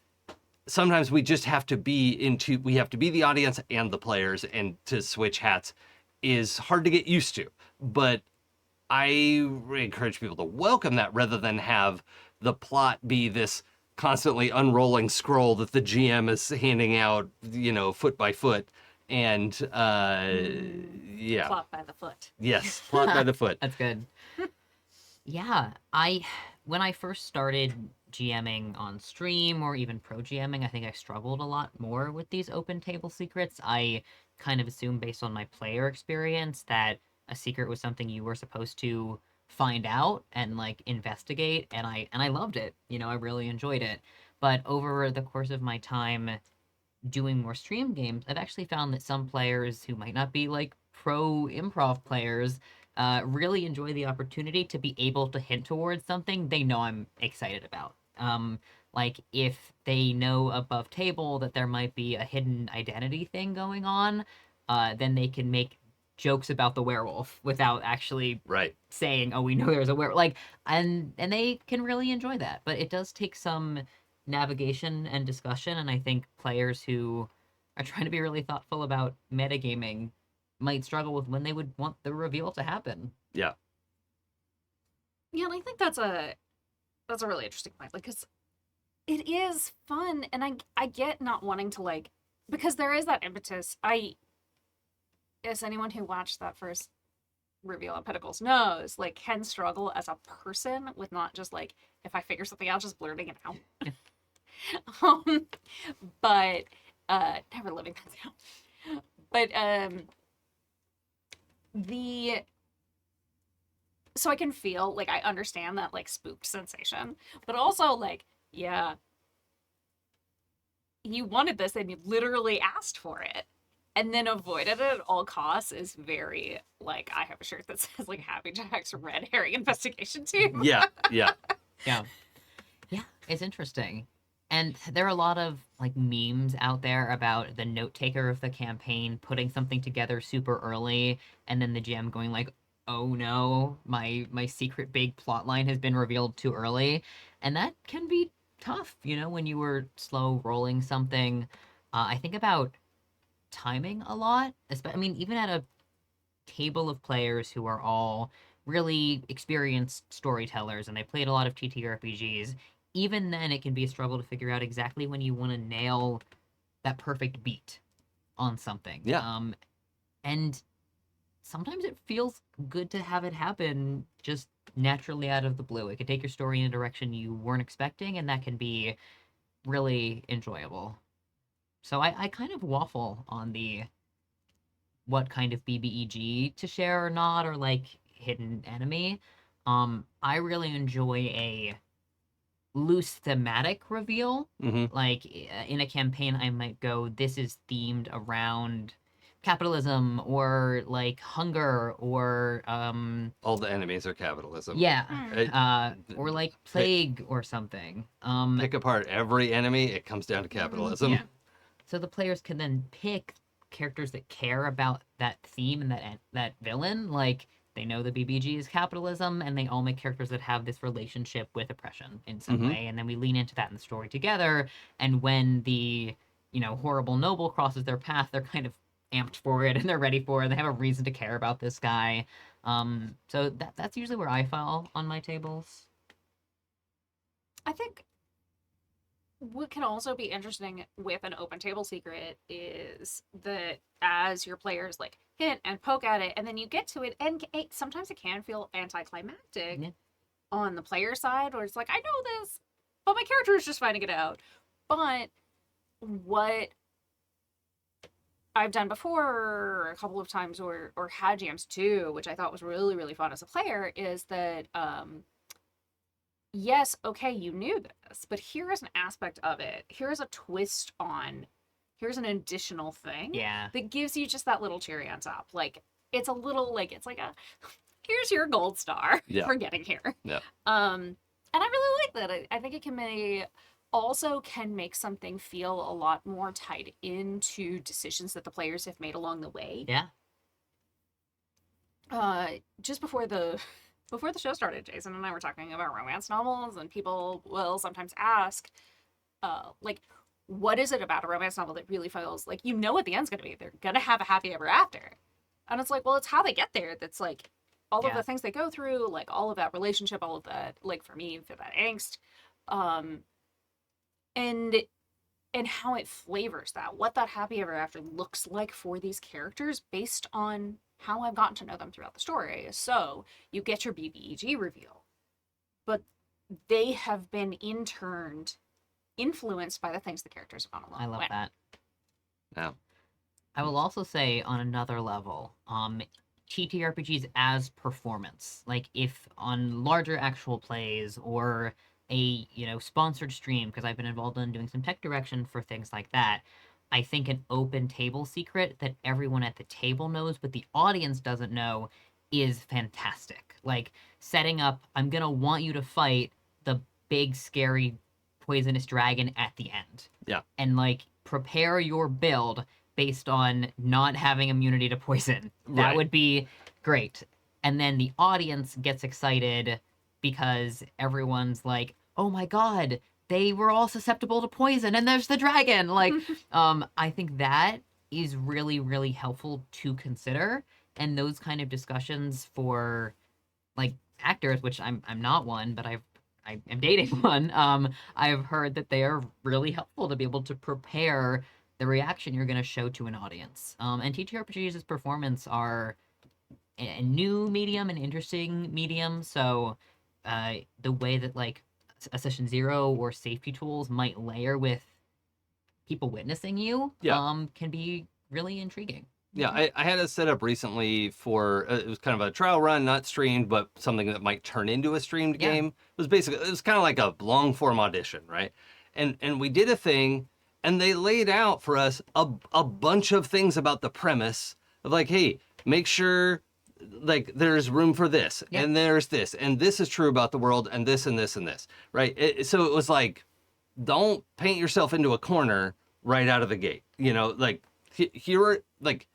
sometimes we just have to be we have to be the audience and the players, and to switch hats is hard to get used to. But I encourage people to welcome that rather than have the plot be this constantly unrolling scroll that the GM is handing out, you know, foot by foot. And yeah. Plot by the foot. Yes, plot by the foot. That's good. Yeah, when I first started GMing on stream or even pro GMing, I think I struggled a lot more with these open table secrets. I kind of assumed based on my player experience that a secret was something you were supposed to find out and like investigate, and I loved it. You know, I really enjoyed it. But over the course of my time doing more stream games, I've actually found that some players who might not be like pro improv players really enjoy the opportunity to be able to hint towards something they know I'm excited about. Like if they know above table that there might be a hidden identity thing going on, then they can make jokes about the werewolf without actually Right. saying, "Oh, we know there's a werewolf." Like, and they can really enjoy that. But it does take some navigation and discussion, and I think players who are trying to be really thoughtful about metagaming might struggle with when they would want the reveal to happen. Yeah. Yeah, and I think that's a really interesting point. Like, because it is fun, and I get not wanting to like, because there is that impetus. As anyone who watched that first reveal at Pinnacles knows, like, can struggle as a person with not just like, if I figure something out, just blurting it out. But never living that down. But so I can feel like I understand that like spooked sensation, but also like, yeah, you wanted this and you literally asked for it and then avoided it at all costs is very like, I have a shirt that says like Happy Jack's Red Herring Investigation Team. Yeah. Yeah, it's interesting. And there are a lot of like memes out there about the note taker of the campaign putting something together super early and then the GM going like, "Oh no, my secret big plot line has been revealed too early." And that can be tough, you know, when you were slow rolling something. I think about timing a lot. I mean, even at a table of players who are all really experienced storytellers and they played a lot of TTRPGs, even then it can be a struggle to figure out exactly when you want to nail that perfect beat on something. Yeah. And sometimes it feels good to have it happen just naturally out of the blue. It can take your story in a direction you weren't expecting, and that can be really enjoyable. So I kind of waffle on the what kind of BBEG to share or not, or like hidden enemy. I really enjoy a loose thematic reveal. Mm-hmm. Like in a campaign, I might go, this is themed around capitalism or like hunger or All the enemies are capitalism. yeah, or like plague or something. Pick apart every enemy, it comes down to capitalism. Yeah. So the players can then pick characters that care about that theme and that villain. Like They know the BBG is capitalism, and they all make characters that have this relationship with oppression in some way. And then we lean into that in the story together. And when the, horrible noble crosses their path, they're kind of amped for it and they're ready for it. They have a reason to care about this guy. So that's usually where I fall on my tables. I think what can also be interesting with an open table secret is that as your players like hit and poke at it, and then you get to it, and sometimes it can feel anticlimactic on the player side, where it's like, I know this, but my character is just finding it out. But what I've done before a couple of times, or had jams too, which I thought was really, really fun as a player, is that yes, okay, you knew this, but here is an aspect of it. Here is a twist on, here's an additional thing that gives you just that little cherry on top. Like, it's a little, like, it's like a, here's your gold star for getting here. Yeah. And I really like that. I think it can make something feel a lot more tied into decisions that the players have made along the way. Yeah. Just before the show started, Jason and I were talking about romance novels, and people will sometimes ask, like, what is it about a romance novel that really feels like what the end's going to be? They're going to have a happy ever after. And it's like, well, it's how they get there. That's like all of the things they go through, like all of that relationship, all of that, like for me, for that angst, and how it flavors that, what that happy ever after looks like for these characters based on how I've gotten to know them throughout the story. So you get your BBEG reveal, but they have been influenced by the things the characters have gone along. I love that. Yeah. I will also say on another level, TTRPGs as performance. Like if on larger actual plays or a sponsored stream, because I've been involved in doing some tech direction for things like that, I think an open table secret that everyone at the table knows but the audience doesn't know is fantastic. Like setting up, I'm gonna want you to fight the big scary poisonous dragon at the end. Yeah. And like prepare your build based on not having immunity to poison. That would be great. And then the audience gets excited because everyone's like, oh my god, they were all susceptible to poison and there's the dragon. Like, I think that is really, really helpful to consider. And those kind of discussions for like actors, which I'm not one, but I am dating one. I've heard that they are really helpful to be able to prepare the reaction you're going to show to an audience. And TTRPGs as performance are a new medium, an interesting medium. So the way that like a session 0 or safety tools might layer with people witnessing you can be really intriguing. Yeah, I had a setup recently for, it was kind of a trial run, not streamed, but something that might turn into a streamed game. It was kind of like a long form audition, right? And we did a thing, and they laid out for us a bunch of things about the premise of like, hey, make sure like there's room for this, and there's this, and this is true about the world, and this and this and this, right? So it was like, don't paint yourself into a corner right out of the gate. Like here are like,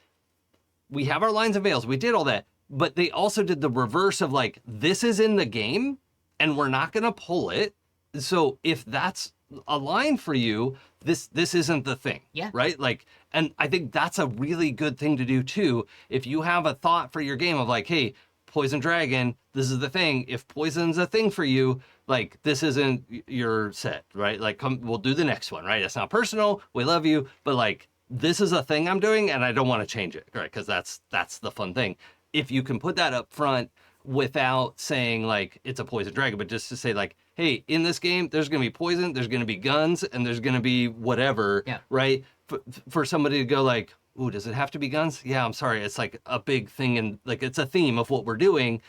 we have our lines of veils, we did all that, but they also did the reverse of like, this is in the game and we're not gonna pull it. So if that's a line for you, this isn't the thing, right? Like, and I think that's a really good thing to do too. If you have a thought for your game of like, hey, poison dragon, this is the thing. If poison's a thing for you, like this isn't your set, right? Like, come, we'll do the next one, right? It's not personal, we love you, but like, this is a thing I'm doing and I don't want to change it, right? Because that's the fun thing. If you can put that up front without saying like it's a poison dragon, but just to say like, hey, in this game, there's going to be poison, there's going to be guns, and there's going to be whatever, right? For somebody to go like, ooh, does it have to be guns? Yeah, I'm sorry. It's like a big thing, and like it's a theme of what we're doing.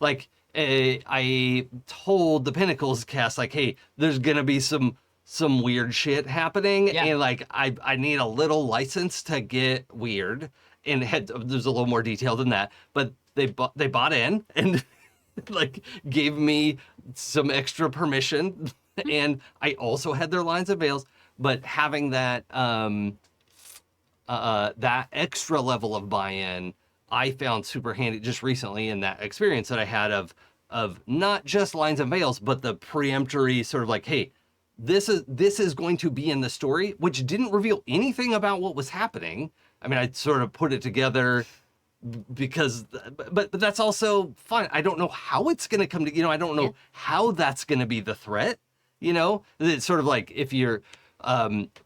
Like I told the Pinnacles cast like, hey, there's going to be some weird shit happening, and like I need a little license to get weird, and there's a little more detail than that, but they bought in and like gave me some extra permission, and I also had their lines of veils, but having that that extra level of buy-in I found super handy just recently in that experience that I had of not just lines and veils, but the preemptory sort of like, hey, this is going to be in the story, which didn't reveal anything about what was happening. I mean, I sort of put it together because, but that's also fine. I don't know how it's going to come to, I don't know how that's going to be the threat. It's sort of like if you're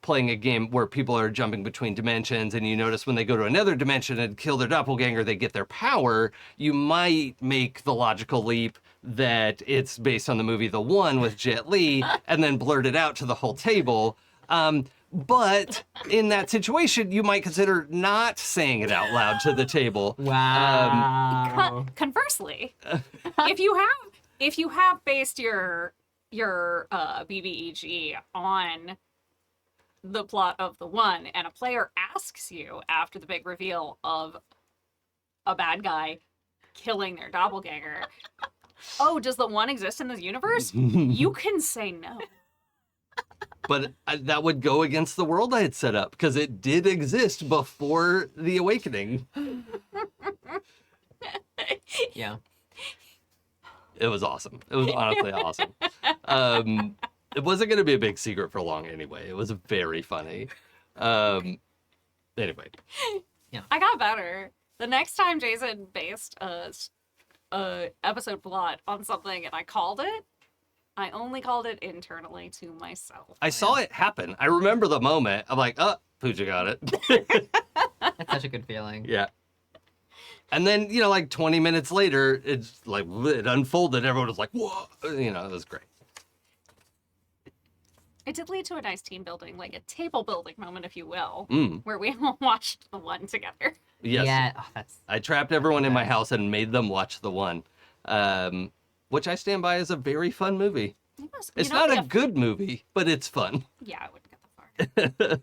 playing a game where people are jumping between dimensions and you notice when they go to another dimension and kill their doppelganger, they get their power, you might make the logical leap that it's based on the movie The One with Jet Li and then blurt it out to the whole table. But in that situation, you might consider not saying it out loud to the table. Wow. Conversely, if you have based your BBEG on the plot of The One, and a player asks you after the big reveal of a bad guy killing their doppelganger, oh, does The One exist in this universe? You can say no. But that would go against the world I had set up, because it did exist before The Awakening. Yeah. It was awesome. It was honestly awesome. It wasn't going to be a big secret for long anyway. It was very funny. Anyway. I got better. The next time Jason based a episode plot on something and I called it, I only called it internally to myself. I saw it happen. I remember the moment. I'm like, oh, Pooja got it. That's such a good feeling. Yeah. And then, like 20 minutes later, it's like, it unfolded. Everyone was like, whoa. It was great. It did lead to a nice team building, like a table building moment, if you will, Mm. where we all watched The One together. Yes. Yeah. Oh, that's. I trapped everyone in my house and made them watch The One, which I stand by as a very fun movie. It's not a good movie, but it's fun. Yeah, I wouldn't get that far.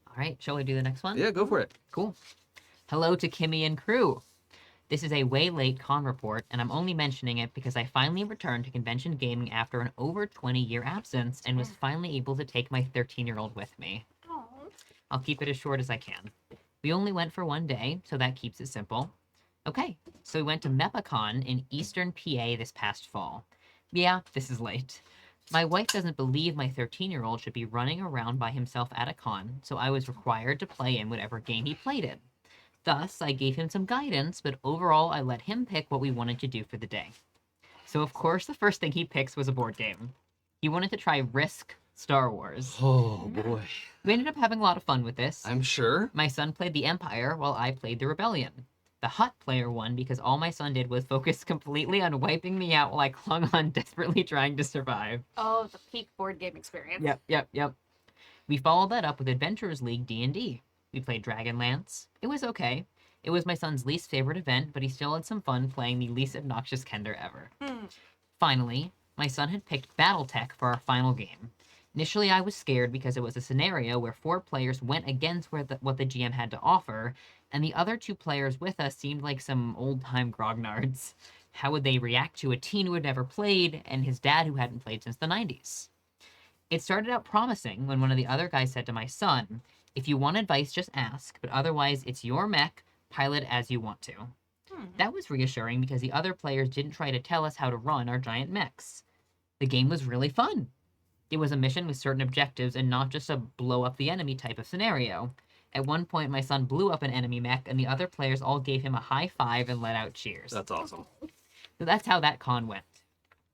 All right. Shall we do the next one? Yeah, go for it. Cool. Hello to Kimmy and crew. This is a way late con report, and I'm only mentioning it because I finally returned to convention gaming after an over 20-year absence and was finally able to take my 13-year-old with me. Aw. I'll keep it as short as I can. We only went for one day, so that keeps it simple. Okay, so we went to MEPACon in Eastern PA this past fall. Yeah, this is late. My wife doesn't believe my 13-year-old should be running around by himself at a con, so I was required to play in whatever game he played in. Thus, I gave him some guidance, but overall I let him pick what we wanted to do for the day. So of course the first thing he picks was a board game. He wanted to try Risk Star Wars. Oh, boy. We ended up having a lot of fun with this. I'm sure. My son played the Empire while I played the Rebellion. The Hut player won because all my son did was focus completely on wiping me out while I clung on, desperately trying to survive. Oh, the peak board game experience. Yep. We followed that up with Adventurers League D&D. We played Dragonlance. It was okay. It was my son's least favorite event, but he still had some fun playing the least obnoxious Kender ever. Finally, my son had picked Battletech for our final game. Initially, I was scared because it was a scenario where 4 players went against what the GM had to offer, and the other 2 players with us seemed like some old-time grognards. How would they react to a teen who had never played, and his dad who hadn't played since the 90s? It started out promising when one of the other guys said to my son, "If you want advice, just ask, but otherwise it's your mech, pilot as you want to." That was reassuring because the other players didn't try to tell us how to run our giant mechs. The game was really fun. It was a mission with certain objectives and not just a blow up the enemy type of scenario. At one point, my son blew up an enemy mech and the other players all gave him a high five and let out cheers. That's awesome. So that's how that con went.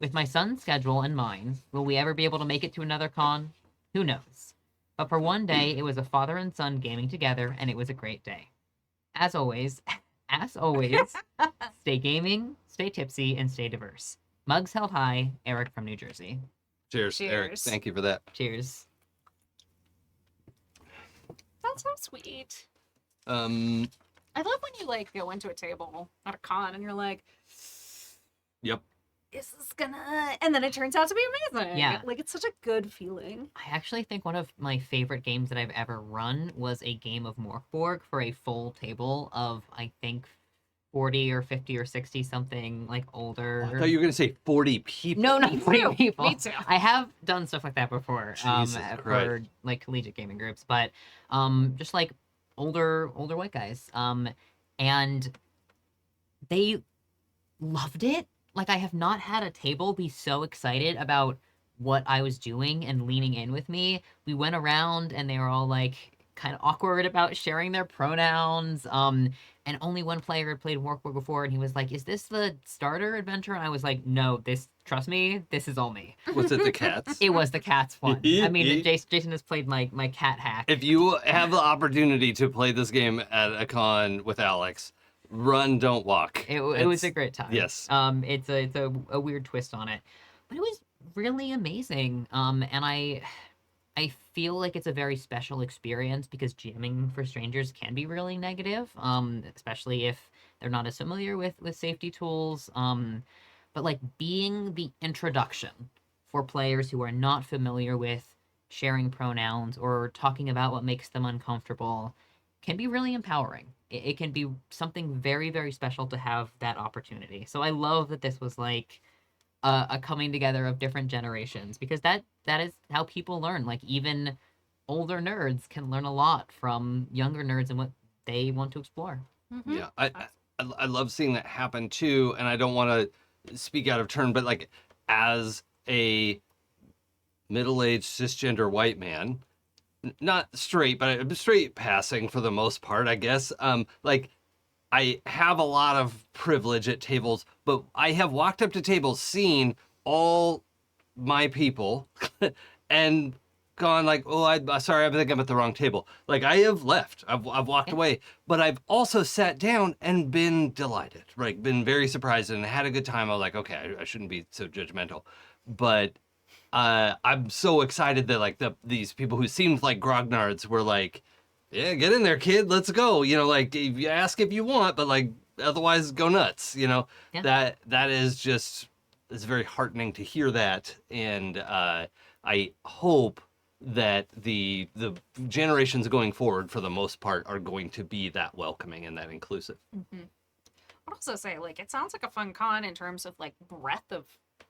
With my son's schedule and mine, will we ever be able to make it to another con? Who knows? But for one day, it was a father and son gaming together, and it was a great day. As always, stay gaming, stay tipsy, and stay diverse. Mugs held high, Eric from New Jersey. Cheers, Eric. Cheers. Thank you for that. Cheers. That's so sweet. Um, I love when you go into a table at a con and you're like, yep. is this gonna, and then it turns out to be amazing. Yeah. It's such a good feeling. I actually think one of my favorite games that I've ever run was a game of Morkborg for a full table of, I think, 40 or 50 or 60 something, older. I thought you were going to say 40 people. No, not Me 40 too. people. Me too. I have done stuff like that before, Jesus for Christ. collegiate gaming groups, but just older white guys. And they loved it. Like, I have not had a table be so excited about what I was doing and leaning in with me. We went around and they were all like kind of awkward about sharing their pronouns. And only one player had played Warpcore before, and he was like, "Is this the starter adventure?" And I was like, "No, trust me, this is all me." Was it the cats? It was the cat's one. I mean, Jason has played my cat hack. If you have the opportunity to play this game at a con with Alex, run, don't walk. It was a great time. Yes. It's a weird twist on it, but it was really amazing. And I feel like it's a very special experience because jamming for strangers can be really negative, especially if they're not as familiar with safety tools. But like being the introduction for players who are not familiar with sharing pronouns or talking about what makes them uncomfortable can be really empowering. It can be something very, very special to have that opportunity. So I love that this was like a coming together of different generations, because that is how people learn. Like, even older nerds can learn a lot from younger nerds and what they want to explore. Mhm. Yeah, I love seeing that happen too, and I don't want to speak out of turn, but like as a middle-aged cisgender white man, not straight, but I'm straight passing for the most part, I guess. Like I have a lot of privilege at tables, but I have walked up to tables, seen all my people, and gone like, "Oh, sorry, I think I'm at the wrong table." Like I have left, I've walked away, but I've also sat down and been delighted, right? Been very surprised and had a good time. I was like, okay, I shouldn't be so judgmental, but I'm so excited that like these people who seemed like grognards were like, "Yeah, get in there, kid. Let's go." You know, like if you ask if you want, but like otherwise go nuts. You know, Yeah. that is just, it's very heartening to hear that, and I hope that the generations going forward, for the most part, are going to be that welcoming and that inclusive. Mm-hmm. I'd also say, like, it sounds like a fun con in terms of like breadth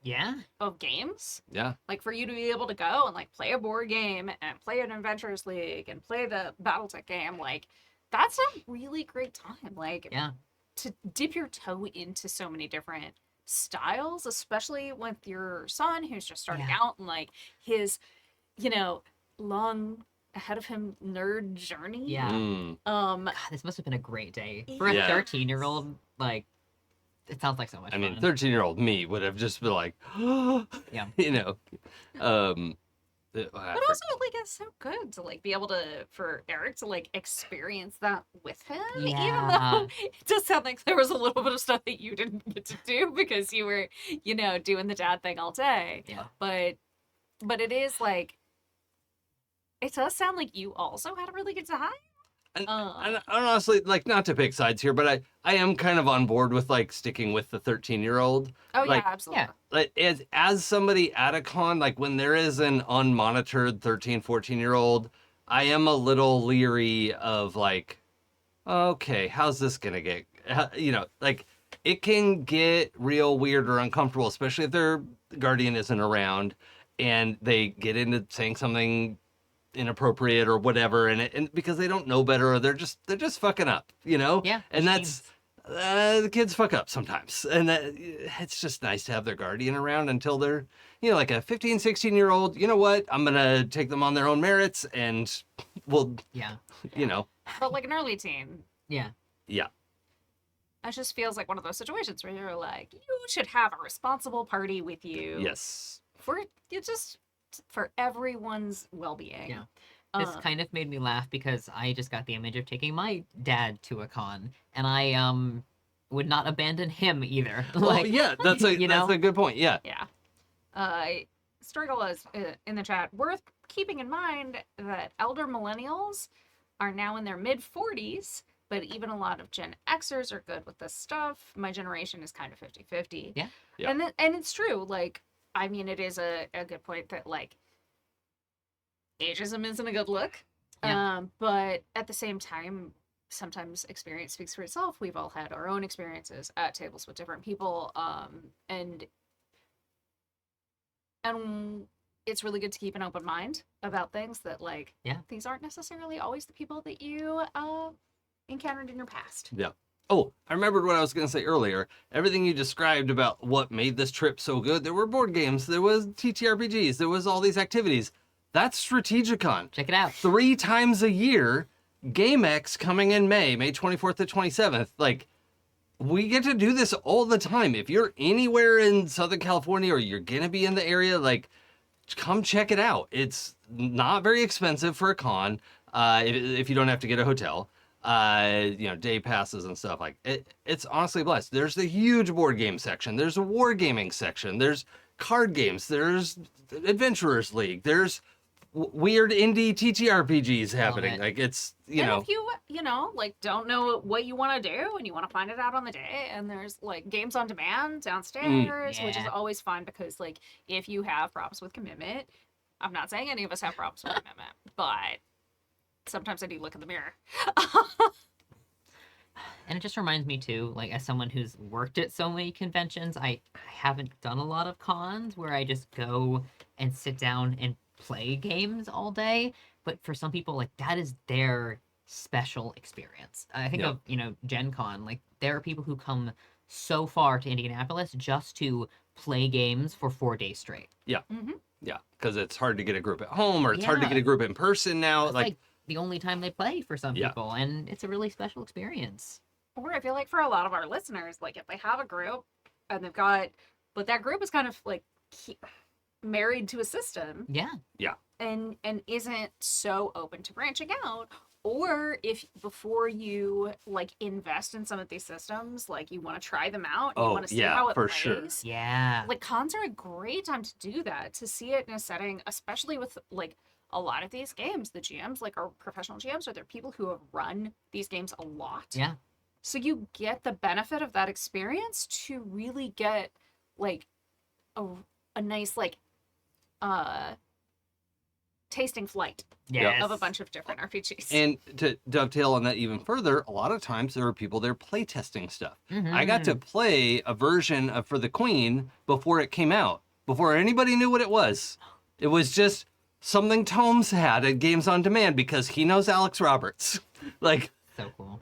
Yeah. of games. Yeah, Like, for you to be able to go and like play a board game and play an Adventures League and play the BattleTech game, like that's a really great time. Like, Yeah. to dip your toe into so many different styles, especially with your son who's just starting Yeah. out and like his, long ahead of him nerd journey. Yeah. Um, God, this must have been a great day for a Yeah. 13-year-old. Like, it sounds like so much I mean, fun. 13-year-old me would have just been like, Yeah. you know, but also like it's so good to like be able to, for Eric to like experience that with him, even Yeah. though it does sound like there was a little bit of stuff that you didn't get to do because you were, doing the dad thing all day. Yeah. But it is like, it does sound like you also had a really good time. And honestly, like, not to pick sides here, but I am kind of on board with like sticking with the 13-year-old. Oh Like, yeah, absolutely. Like as somebody at a con, like when there is an unmonitored 13, 14-year-old, I am a little leery of like, okay, how's this gonna get, like it can get real weird or uncomfortable, especially if their guardian isn't around and they get into saying something inappropriate or whatever, and because they don't know better, or they're just fucking up, Yeah. and which that's the kids fuck up sometimes, and it's just nice to have their guardian around until they're like a 15, 16-year-old. You know what, I'm gonna take them on their own merits, and we'll Yeah. But like an early teen, Yeah. yeah, it just feels like one of those situations where you're like, you should have a responsible party with you. yes, For everyone's well-being. Yeah. This kind of made me laugh because I just got the image of taking my dad to a con, and I would not abandon him either. well, yeah, that's a that's a good point. Yeah, Yeah. Struggle is in the chat. Worth keeping in mind that elder millennials are now in their mid-40s, but even a lot of Gen Xers are good with this stuff. My generation is kind of 50-50. Yeah. Yeah. And it's true. Like, I mean, it is a good point that, like, ageism isn't a good look. Yeah. But at the same time, sometimes experience speaks for itself. We've all had our own experiences at tables with different people. And it's really good to keep an open mind about things that, like, Yeah. these aren't necessarily always the people that you encountered in your past. yeah. Oh, I remembered what I was going to say earlier. Everything you described about what made this trip so good. There were board games. There was TTRPGs. There was all these activities. That's Strategicon. Check it out. 3 times a year. GameX coming in May 24th to 27th. Like, we get to do this all the time. If you're anywhere in Southern California or you're going to be in the area, like, come check it out. It's not very expensive for a con if you don't have to get a hotel. Day passes and stuff. Like, it's honestly blessed. There's a huge board game section. There's a wargaming section. There's card games. There's Adventurers League. There's weird indie TTRPGs happening. it. Like, it's, And if you like don't know what you want to do and you want to find it out on the day, and there's like games on demand downstairs, which is Yeah. always fun because like if you have problems with commitment, I'm not saying any of us have problems with commitment, but sometimes I do look in the mirror. And it just reminds me too, like as someone who's worked at so many conventions, I haven't done a lot of cons where I just go and sit down and play games all day. But for some people, like that is their special experience. I think Yeah. of, Gen Con, like there are people who come so far to Indianapolis just to play games for 4 days straight. Yeah, because it's hard to get a group at home or it's hard to get a group in person now. It's like the only time they play for some Yeah. people, and it's a really special experience. Or I feel like for a lot of our listeners, like if they have a group and but that group is kind of like married to a system Yeah. and isn't so open to branching out, or if before you like invest in some of these systems, like you want to try them out and you Oh, want to see yeah, how it for plays. sure. Yeah. Like cons are a great time to do that, to see it in a setting, especially with like a lot of these games. The GMs like are professional GMs, or they're people who have run these games a lot. Yeah. So you get the benefit of that experience to really get like a nice like tasting flight Yes. of a bunch of different RPGs. And to dovetail on that even further, a lot of times there are people there play testing stuff. I got to play a version of For the Queen before it came out, before anybody knew what it was. It was just something Tomes had at Games on Demand because he knows Alex Roberts. Like, So cool.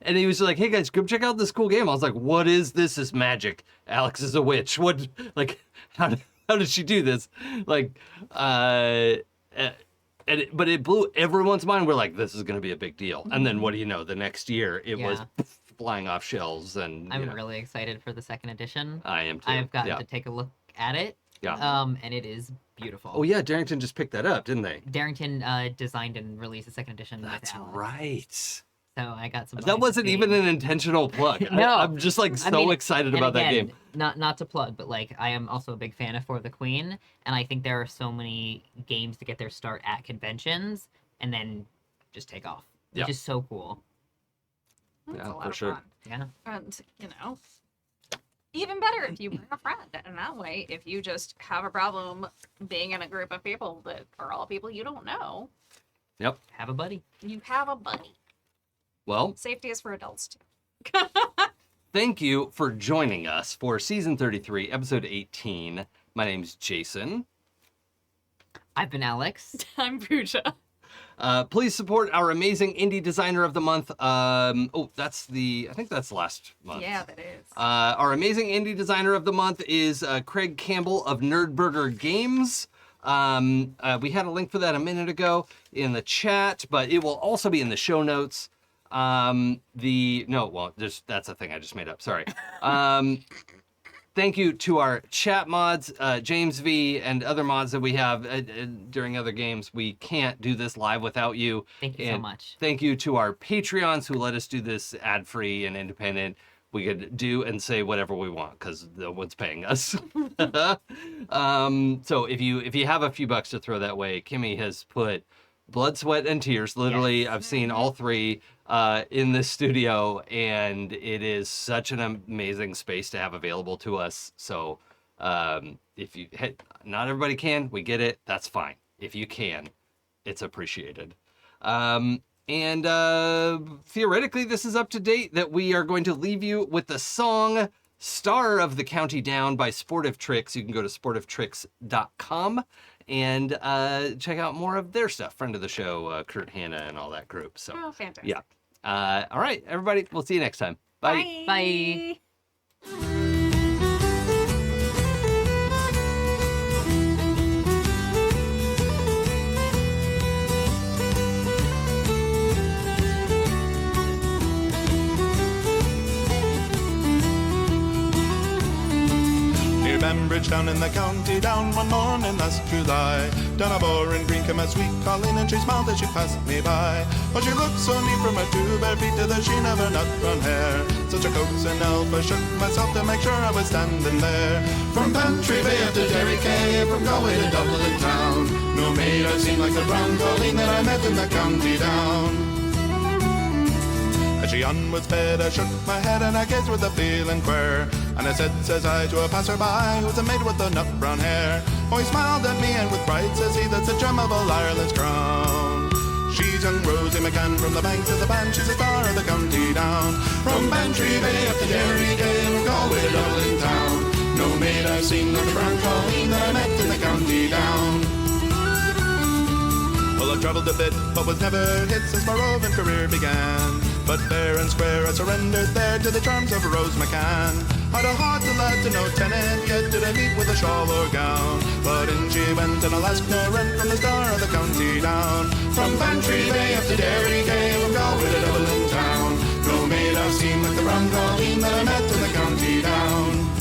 and he was like, "Hey guys, come check out this cool game." I was like, "What is this? This magic. Alex is a witch. What? Like, how did she do this?" Like, but it blew everyone's mind. We're like, "This is going to be a big deal." And then what do you know? The next year, it was flying off shelves. And I'm really excited for the second edition. I am too. I've gotten yeah. to take a look at it. Yeah. And it is beautiful. Oh yeah, Darrington just picked that up, didn't they? Darrington designed and released the second edition. That's with Alex. right. So I got some. That wasn't even an intentional plug. No. I'm just like so I mean, excited and about that again, game. Not to plug, but like I am also a big fan of For the Queen, and I think there are so many games to get their start at conventions and then just take off, which Yeah. is so cool. That's Yeah, a lot for of sure. fun. Yeah. And even better if you bring a friend. And that way, if you just have a problem being in a group of people that are all people you don't know, Yep. Have a buddy. you have a buddy. Well, Safety is for adults too. thank you for joining us for season 33, episode 18. My name's Jason. I've been Alex. I'm Pooja. Please support our amazing indie designer of the month. I think that's last month. Yeah, that is. Our amazing indie designer of the month is Craig Campbell of Nerdburger Games. We had a link for that a minute ago in the chat, but it will also be in the show notes. That's a thing I just made up. Sorry. Thank you to our chat mods, James V, and other mods that we have during other games. We can't do this live without you. Thank you so And much. Thank you to our Patreons who let us do this ad-free and independent. We could do and say whatever we want because no one's paying us. So if you have a few bucks to throw that way, Kimmy has put blood, sweat, and tears. Literally, I've seen all three in this studio, and it is such an amazing space to have available to us. So if you not everybody can, we get it. That's fine. If you can, it's appreciated. And theoretically, this is up to date that we are going to leave you with the song Star of the County Down by Sportive Tricks. You can go to sportivetricks.com and check out more of their stuff. Friend of the show, Kurt Hanna and all that group. So, Oh, fantastic. yeah. All right, everybody. We'll see you next time. Bye. Bye. Near Bambridge down in the county down one morning last July. Down a boring green came a sweet Colleen and she smiled as she passed me by. Oh, she looked so neat from her 2 bare feet to the sheen of her nut brown hair. Such a coaxing elf, I shook myself to make sure I was standing there. From Bantry Bay up to Derry Quay, from Galway to Dublin town. No maid I've seen like the brown Colleen that I met in the county down. As she onward sped, I shook my head and I gazed with a feeling queer. And I said, says I, to a passer-by, who's a maid with the nut brown hair. Oh, he smiled at me and with pride says he, that's the gem of all Ireland's crown. She's young Rosie McCann from the banks of the band, she's the star of the county down. From Bantry Bay up to Derry Quay, from Galway to Dublin town. No maid I've seen like the brown Colleen that I met in the county down. Well, I've travelled a bit, but was never hit since my roving career began. But fair and square I surrendered there to the charms of Rose McCann. I'd a heart to lad to no tenant, yet did I meet with a shawl or gown. But in she went, and I'll ask no rent from the star of the county down. From Bantry Bay up to Derry Quay, from Galway to Dublin town. No maid I've seen like the brown Colleen that I met in the county down.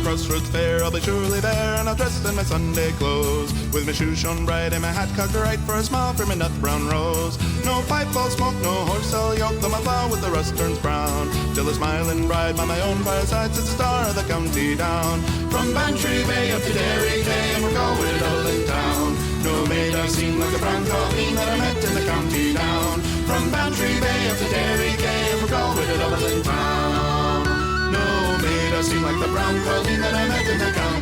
Crossroads fair, I'll be surely there, and I'll dress in my Sunday clothes, with my shoes shone bright and my hat cocked right for a smile from a nut brown rose. No pipe all smoke, no horse all yoke, though my plough with the rust turns brown. Till a smiling bride by my own fireside sits the star of the county down. From Bantry Bay up to Derry Quay, and we're going to Dublin town. No maid I've seen like the brown Colleen that I met in the county down. From Bantry Bay up to Derry Quay, and we're going to Dublin town. No maid I've seen like the brown Colleen that I met in the county